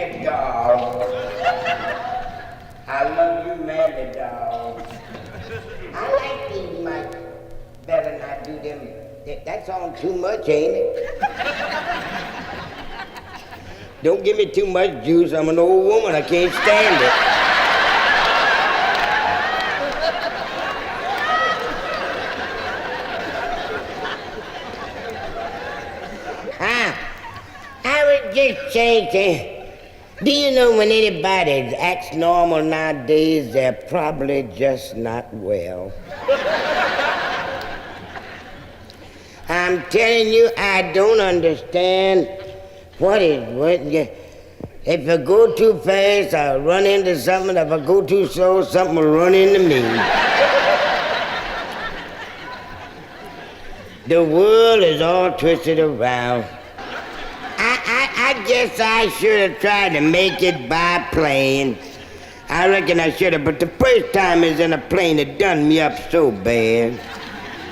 you, dog. I love you, Mabely, dog. I like these mice. Better not do them. That's on too much, ain't it? Don't give me too much juice. I'm an old woman. I can't stand it. I was just saying, do you know when anybody acts normal nowadays, they're probably just not well. I'm telling you, I don't understand what. If I go too fast, I'll run into something. If I go too slow, something will run into me. The world is all twisted around. I guess I should have tried to make it by plane. I reckon I should have, but the first time I was in a plane, it done me up so bad.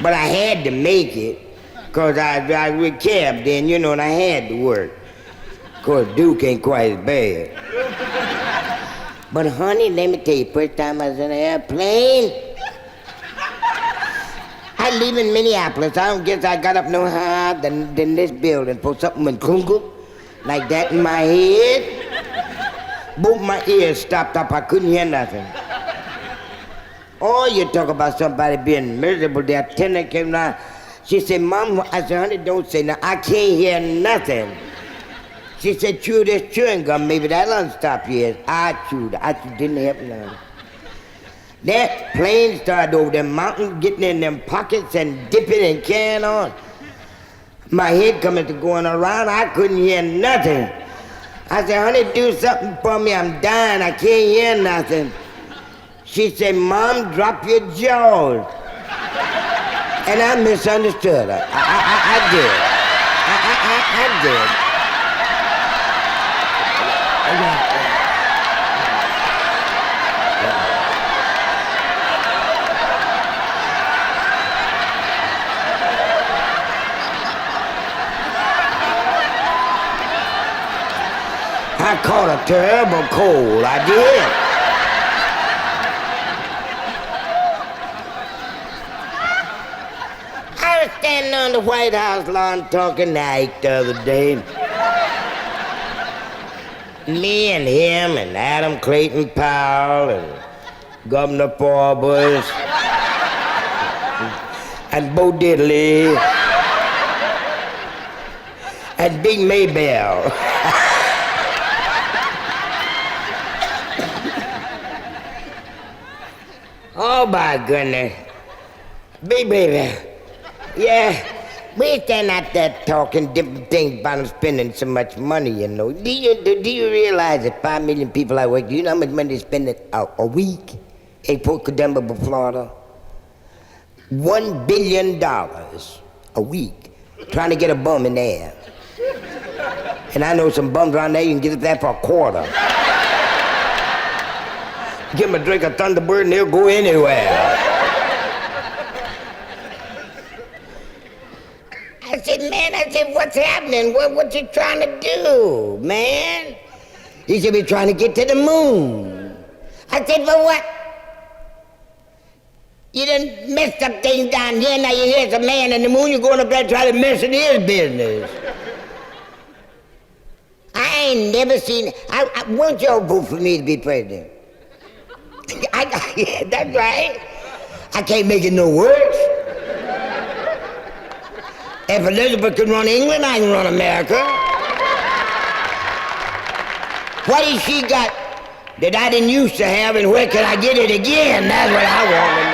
But I had to make it, because I was with cab then, you know, and I had to work. Of course, Duke ain't quite as bad. But honey, let me tell you, first time I was in an airplane, I live in Minneapolis. I don't guess I got up no higher than this building for something went klungle like that in my head. Both my ears stopped up. I couldn't hear nothing. Oh, you talk about somebody being miserable. The attendant came down. She said, Mom, I said, honey, don't say nothing. I can't hear nothing. She said, chew this chewing gum. Maybe that'll unstop your ears. I chewed. Didn't help none. That plane started over the mountain, getting in them pockets and dipping and carrying on. My head coming to going around, I couldn't hear nothing. I said, honey, do something for me, I'm dying, I can't hear nothing. She said, Mom, drop your jaws. And I misunderstood her. I did. I did. I caught a terrible cold, I did. I was standing on the White House lawn talking to Ike the other day. Me and him and Adam Clayton Powell and Governor Forbes and Bo Diddley and Big Maybell. Oh, my goodness. Big baby. Yeah, we stand out there talking different things about them spending so much money, you know. Do you realize that 5 million people I work, do you know how much money they spend a week in Port Columbia, Florida? $1 billion a week trying to get a bum in there. And I know some bums around there, you can get it there for a quarter. Give them a drink of Thunderbird and they'll go anywhere. I said, what's happening? What you trying to do, man? He said, we're trying to get to the moon. I said, for what? You done messed up things down here, now you here's a man in the moon, you're going up there trying to mess in his business. I ain't never seen, won't y'all vote for me to be president? That's right. I can't make it no worse. If Elizabeth can run England, I can run America. What has she got that I didn't used to have, and where can I get it again? That's what I want to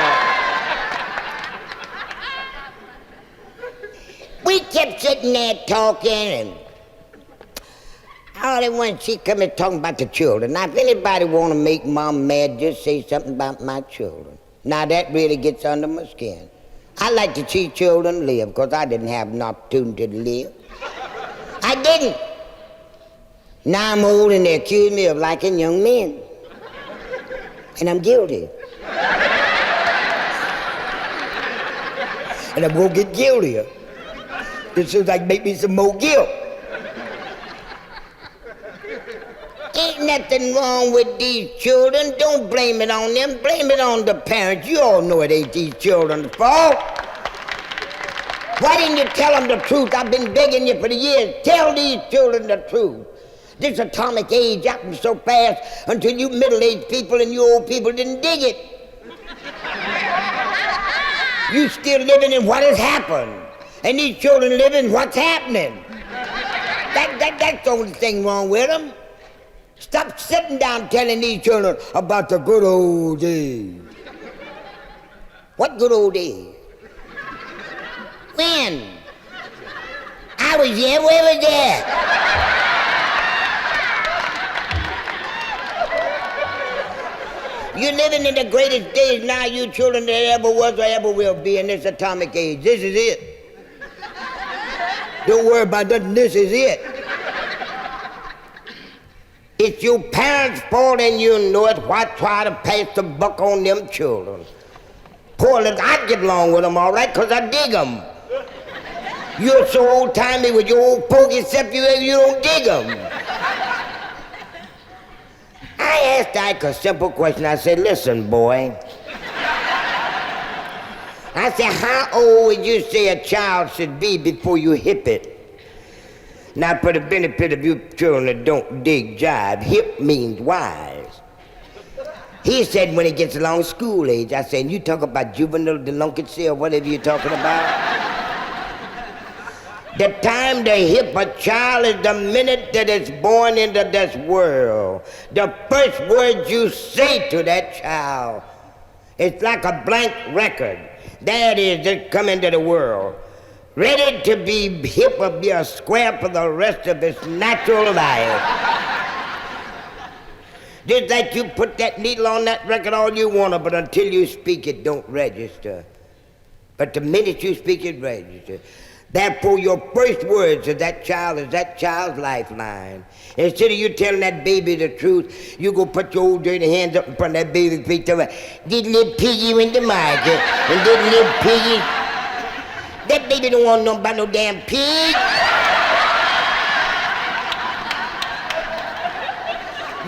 know. We kept sitting there talking, and all at once she come and talking about the children. Now, if anybody want to make Mom mad, just say something about my children. Now, that really gets under my skin. I like to see children live, because I didn't have an opportunity to live. I didn't. Now I'm old and they accuse me of liking young men. And I'm guilty. And I'm going to get guiltier. This seems like make me some more guilt. Ain't nothing wrong with these children. Don't blame it on them. Blame it on the parents. You all know it ain't these children's fault. Why didn't you tell them the truth? I've been begging you for the years. Tell these children the truth. This atomic age happened so fast until you middle-aged people and you old people didn't dig it. You still living in what has happened. And these children living what's happening. That's the only thing wrong with them. Stop sitting down telling these children about the good old days. What good old days? When? I was there. Where was that? You're living in the greatest days now, you children, that ever was or ever will be in this atomic age. This is it. Don't worry about nothing. This is it. It's your parents' fault and you know it. Why try to pass the buck on them children? Poor little, I get along with them all right because I dig them. You're so old-timey with your old folks, except you don't dig them. I asked Ike a simple question. I said, listen, boy. I said, how old would you say a child should be before you hip it? Now, for the benefit of you children that don't dig jive, hip means wise. He said when he gets along school age. I said, you talk about juvenile delinquency or whatever you're talking about? The time to hip a child is the minute that it's born into this world. The first word you say to that child, it's like a blank record. There it is, just come into the world. Ready to be hip or be a square for the rest of its natural life. Just like you put that needle on that record all you want to, but until you speak it, don't register. But the minute you speak it, register. Therefore, your first words to that child is that child's lifeline. Instead of you telling that baby the truth, you go put your old dirty hands up in front of that baby's feet, tell her, this little piggy went to market, and this little piggy, that baby don't want to know about no damn pig.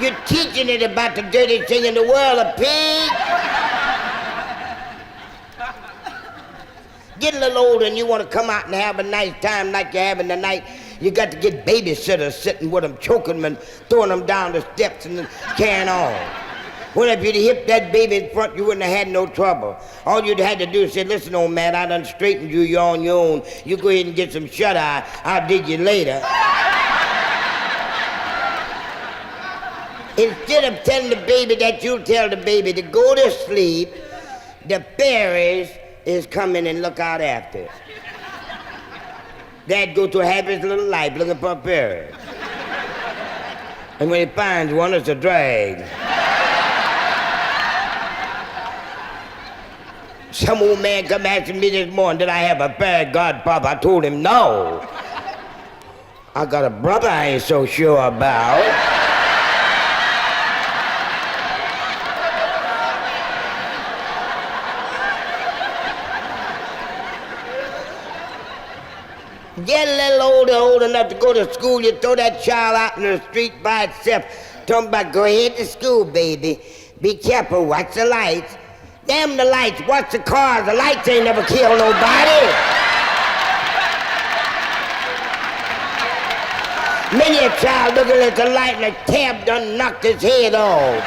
You're teaching it about the dirtiest thing in the world, a pig. Get a little older and you want to come out and have a nice time like you're having tonight, you got to get babysitters sitting with them, choking them and throwing them down the steps and carrying on. Well, if you'd hit that baby in front, you wouldn't have had no trouble. All you'd had to do is say, listen, old man, I done straightened you, you're on your own. You go ahead and get some shut-eye, I'll dig you later. Instead of telling the baby that, you tell the baby to go to sleep, the fairies is coming and look out after it. Dad go to a happy little life looking for a fairy. And when he finds one, it's a drag. Some old man come asking me this morning, did I have a fairy godfather? I told him no. I got a brother I ain't so sure about. Get a little older, old enough to go to school, you throw that child out in the street by itself. Talking about, go ahead to school, baby. Be careful, watch the lights. Damn the lights, watch the cars. The lights ain't never killed nobody. Many a child looking at the light and a cab done knocked his head off.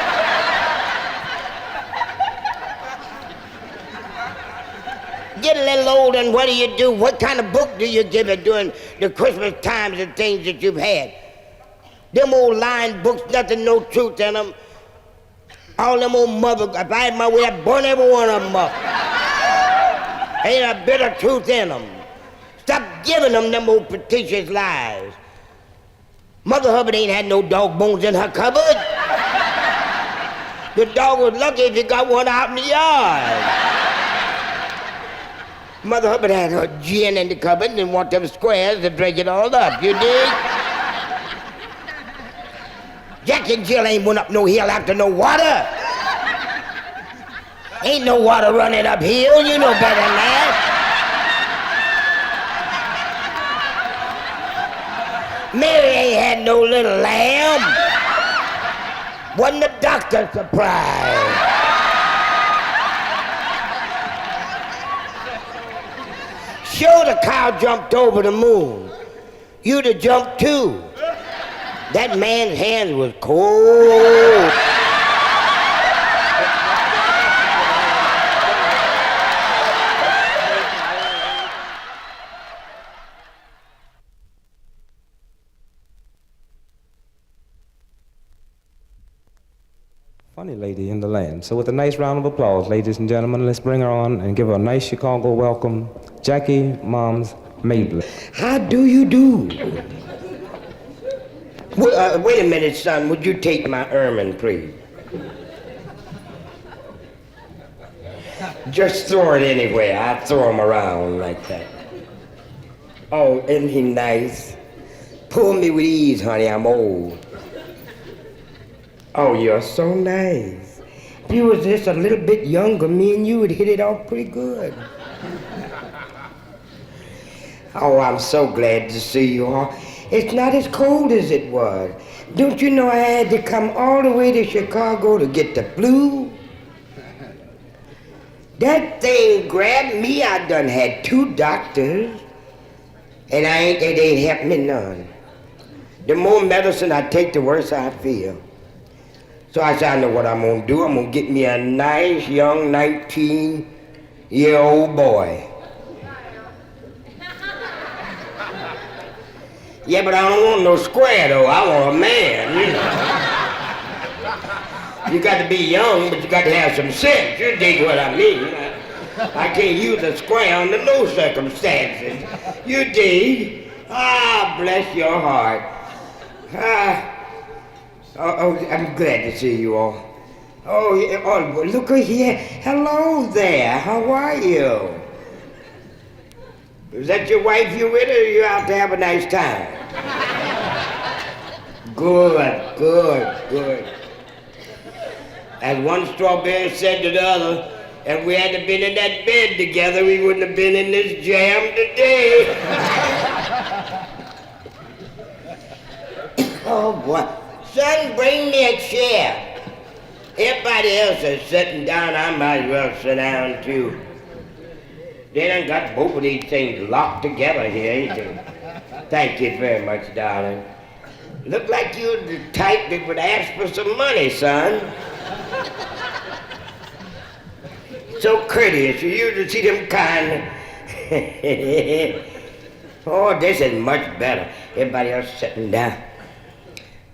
Get a little older and what do? What kind of book do you give it during the Christmas times and things that you've had? Them old line books, nothing, no truth in them. All them old mother, if I had my way, I'd burn every one of them up. Ain't a bit of truth in them. Stop giving them old fictitious lies. Mother Hubbard ain't had no dog bones in her cupboard. The dog was lucky if he got one out in the yard. Mother Hubbard had her gin in the cupboard and didn't want them squares to drink it all up, you dig? Jack and Jill ain't went up no hill after no water. Ain't no water running uphill, you know better than that. Mary ain't had no little lamb. Wasn't the doctor surprised? Sure, the cow jumped over the moon. You'd have jumped too. That man's hands was cold. Funny lady in the land. So with a nice round of applause, ladies and gentlemen, let's bring her on and give her a nice Chicago welcome, Jackie Moms Mabley. How do you do? Wait a minute, son. Would you take my ermine, please? Just throw it anywhere. I throw him around like that. Oh, isn't he nice? Pull me with ease, honey. I'm old. Oh, you're so nice. If you was just a little bit younger, me and you would hit it off pretty good. Oh, I'm so glad to see you all. It's not as cold as it was. Don't you know I had to come all the way to Chicago to get the flu? That thing grabbed me. I done had 2 doctors, and it ain't helped me none. The more medicine I take, the worse I feel. So I said, I know what I'm gonna do. I'm gonna get me a nice young 19-year-old boy. Yeah, but I don't want no square though. I want a man, you know. You got to be young, but you got to have some sense. You dig what I mean? I can't use a square under no circumstances. You dig? Ah, bless your heart. I'm glad to see you all. Oh, yeah, oh, look here. Hello there. How are you? Is that your wife you with, or are you out to have a nice time? Good, good, good. As one strawberry said to the other, if we hadn't been in that bed together, we wouldn't have been in this jam today. Oh, boy. Son, bring me a chair. Everybody else is sitting down. I might as well sit down, too. They done got both of these things locked together here, ain't they? Thank you very much, darling. Look like you're the type that would ask for some money, son. So courteous. You usually see them kind. Oh, this is much better. Everybody else sitting down.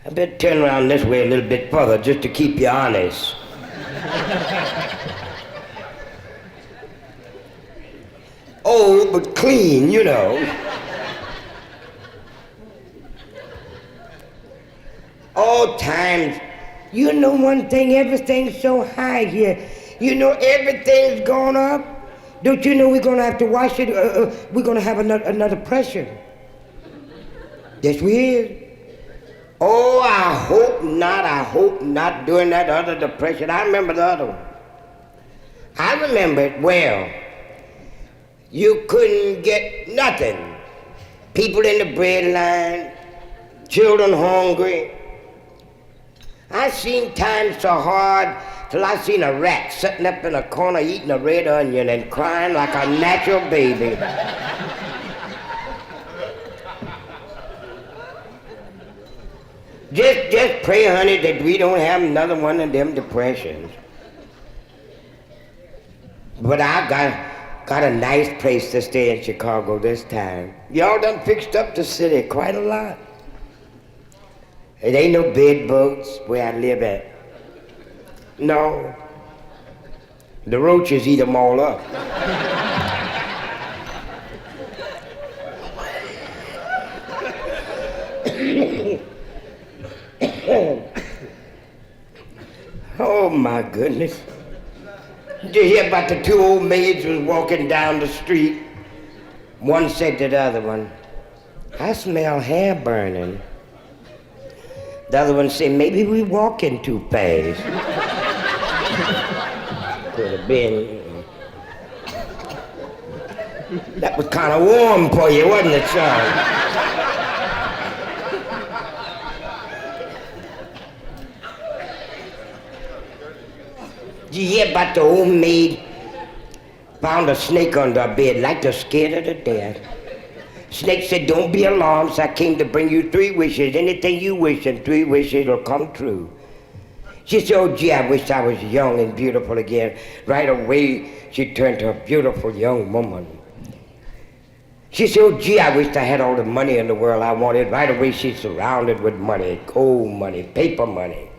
I better turn around this way a little bit further just to keep you honest. Old but clean, you know. All times. You know one thing, everything's so high here. You know everything's gone up. Don't you know we're gonna have to wash it? We're gonna have another pressure. Yes, we is. Oh, I hope not during that other depression. I remember the other one. I remember it well. You couldn't get nothing. People in the bread line, children hungry. I seen times so hard till I seen a rat sitting up in a corner eating a red onion and crying like a natural baby. Just pray, honey, that we don't have another one of them depressions. But I got a nice place to stay in Chicago this time. Y'all done fixed up the city quite a lot. It ain't no bed bugs where I live at. No. The roaches eat them all up. Oh my goodness. Did you hear about the 2 old maids was walking down the street? One said to the other one, I smell hair burning. The other one said, maybe we walking too fast. Could have been. That was kind of warm for you, wasn't it, son? Did you hear about the old maid? Found a snake under her bed, like to scared her to death. Snake said, don't be alarmed, so I came to bring you 3 wishes. Anything you wish, and 3 wishes will come true. She said, oh gee, I wish I was young and beautiful again. Right away, she turned to a beautiful young woman. She said, oh gee, I wish I had all the money in the world I wanted. Right away, she's surrounded with money, gold money, paper money.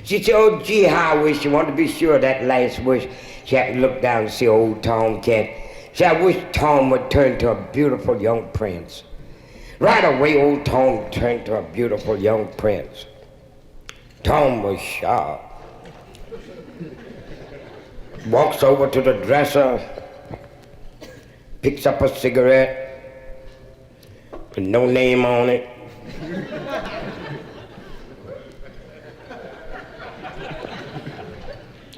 She said, oh gee, how I wish. She wanted to be sure of that last wish. She had to look down and see old Tom Cat. She said, I wish Tom would turn to a beautiful young prince. Right away, old Tom turned to a beautiful young prince. Tom was sharp. Walks over to the dresser, picks up a cigarette with no name on it.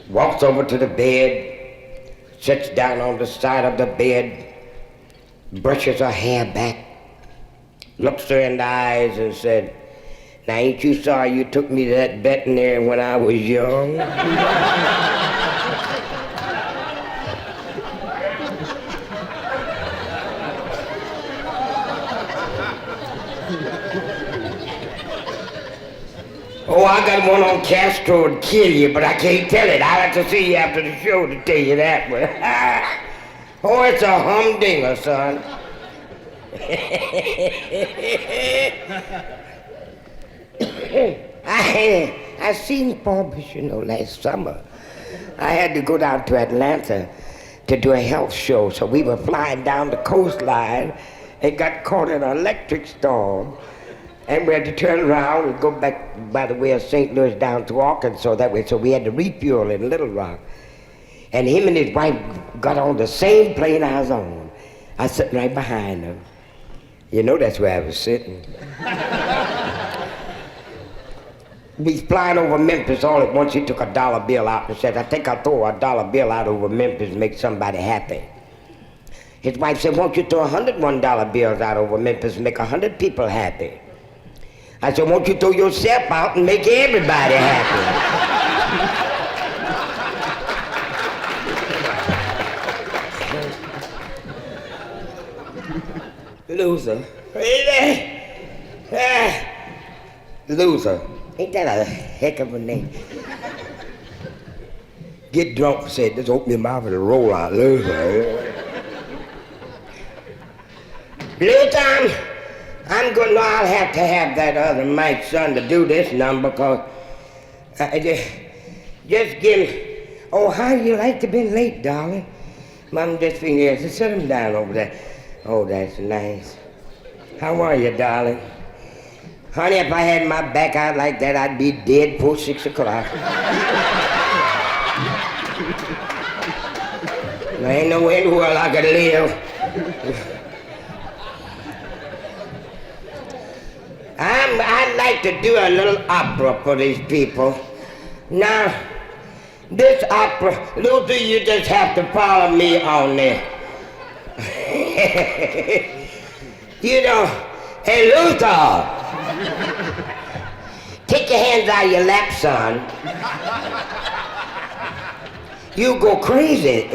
Walks over to the bed, sits down on the side of the bed, brushes her hair back, looks her in the eyes and said, now ain't you sorry you took me to that veterinarian when I was young? Oh, I got one on Castro to kill you, but I can't tell it. I'll have to see you after the show to tell you that one. Oh, it's a humdinger, son. I seen Forbes, last summer. I had to go down to Atlanta to do a health show, so we were flying down the coastline and got caught in an electric storm. And we had to turn around and go back by the way of St. Louis down to Arkansas that way, so we had to refuel in Little Rock. And him and his wife got on the same plane I was on. I was sitting right behind them. That's where I was sitting. We was flying over Memphis all at once. He took a dollar bill out and said, I think I'll throw a dollar bill out over Memphis and make somebody happy. His wife said, won't you throw $101 bills out over Memphis and make 100 people happy? I said, won't you throw yourself out and make everybody happy? Loser. Loser. Ain't that a heck of a name? Get drunk, said, just open your mouth and roll out. Loser. Loser. I'm going to, I'll have to have that other Mike's son to do this number, because just give me, oh, how you like to be late, darling? Mom just finger here, so sit him down over there. Oh, that's nice. How are you, darling? Honey, if I had my back out like that, I'd be dead before 6 o'clock. There ain't no way in the world I could live. I'd like to do a little opera for these people. Now, this opera, Luther, you just have to follow me on this. Hey, Luther, take your hands out of your lap, son. You go crazy,